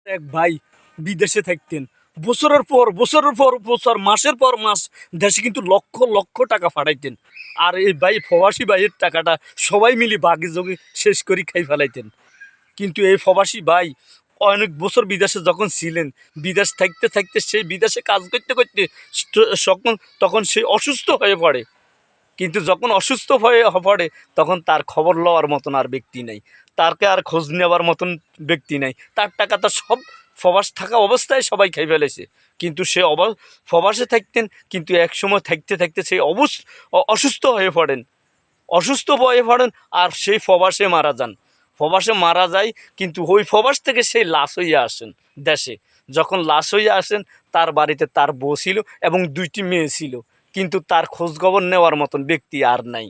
এক ভাই বিদেশে থাকতেন, বছরের পর বছর, মাসের পর মাস দেশে কিন্তু লক্ষ লক্ষ টাকা পাঠাইতেন। আর এই ভাই প্রবাসী ভাইয়ের টাকাটা সবাই মিলে বাগে যোগে শেষ করে খাই ফেলাইতেন। কিন্তু এই প্রবাসী ভাই অনেক বছর বিদেশে যখন ছিলেন, বিদেশ থাকতে থাকতে সেই বিদেশে কাজ করতে করতে তখন সে অসুস্থ হয়ে পড়ে। কিন্তু যখন অসুস্থ হয়ে পড়ে তখন তার খবর লওয়ার মতন আর ব্যক্তি নেই, তারকে আর খোঁজ নেওয়ার মতন ব্যক্তি নেই। তার টাকা তো সব প্রবাস থাকা অবস্থায় সবাই খেয়ে ফেলেছে। কিন্তু সে প্রবাসে থাকতেন, কিন্তু এক সময় থাকতে থাকতে সেই অসুস্থ হয়ে পড়েন, আর সেই প্রবাসে মারা যান। প্রবাসে মারা যায়, কিন্তু ওই প্রবাস থেকে সেই লাশ হইয়া আসেন দেশে। যখন লাশ হইয়া আসেন, তার বাড়িতে তার বউ ছিল এবং 2টি মেয়ে ছিল, কিন্তু তার খোঁজখবর নেওয়ার মতন ব্যক্তি আর নাই।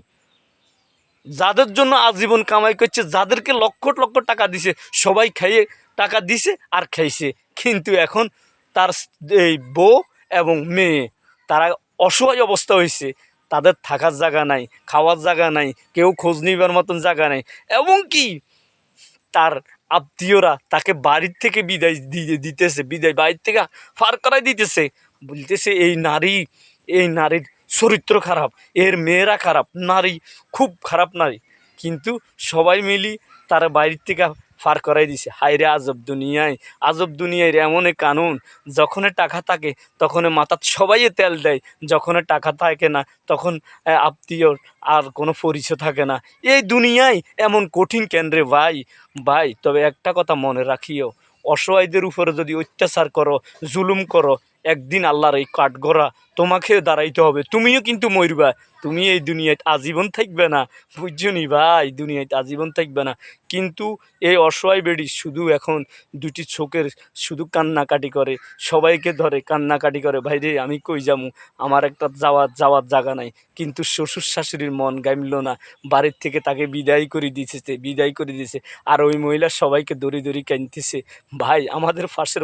যাদের জন্য আজীবন কামাই করছে, যাদেরকে লক্ষ লক্ষ টাকা দিছে, সবাই খাইয়ে টাকা দিছে আর খাইছে, কিন্তু এখন তার এই বউ এবং মেয়ে তারা অসহায় অবস্থা হয়েছে। তাদের থাকার জায়গা নাই, খাওয়ার জায়গা নাই, কেউ খোঁজ নিবার মতন জায়গা নাই। এবং কি তার আত্মীয়রা তাকে বাড়ির থেকে বিদায় দিতেছে, বাড়ির থেকে ফার করাই দিতেছে, বলতেছে এই নারীর চরিত্র খারাপ, এর মেয়েরা খারাপ, নারী খুব খারাপ নারী। কিন্তু সবাই মিলি তারা বাইরের থেকে ফার করাই দিছে। হায় রে আজব দুনিয়ায় রে এমন কানুন। যখন টাকা থাকে তখন মাথার সবাই তেল দেয়, যখন টাকা থাকে না তখন আত্মীয়র আর কোনো পরিচয় থাকে না। এই দুনিয়ায় এমন কঠিন কেন রে ভাই। তবে একটা কথা মনে রাখিও, অসহায়দের উপরে যদি অত্যাচার করো, জুলুম করো, একদিন আল্লাহর এই কাঠগড়া তোমাকে দাঁড়াইতে হবে। তুমিও কিন্তু মরবা, তুমি এই দুনিয়ায় আজীবন থাকবে না। বুঝছো নি ভাই, দুনিয়ায় আজীবন থাকবে না। কিন্তু এই অসহায় বেডি শুধু এখন 2টি চোখের শুধু কান্নাকাটি করে, সবাইকে ধরে কান্নাকাটি করে, ভাই রে আমি কই যামু, আমার একটা যাওয়ার জায়গা নাই। কিন্তু শ্বশুর শাশুড়ির মন গাইমল না, বাড়ির থেকে তাকে বিদায় করে দিয়েছে। আর ওই মহিলা সবাইকে দড়ি দড়ি কাঁদতেছে। ভাই আমাদের ফাঁসের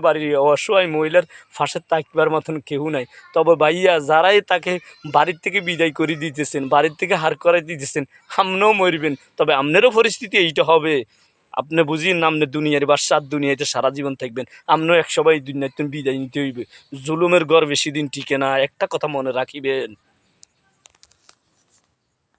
বাড়ির অসহায় মহিলার ফাঁসের থাকবার মতন কেউ নাই। তবে ভাইয়া যারাই তাকে বাড়ির থেকে বিদায় করে দিতেছেন, বাড়ির থেকে হার করাই দিতেছেন, আমনেও মরবেন, তবে আমনেরও পরিস্থিতি এইটা হবে। আপনি বুঝিয়ে না, আপনি দুনিয়ার বাদশা, দুনিয়াতে সারা জীবন থাকবেন, আপনিও এক সময় দুনিয়াতে বিদায় নিতে হইবে। জুলুমের ঘর বেশি দিন টিকে না, একটা কথা মনে রাখিবেন।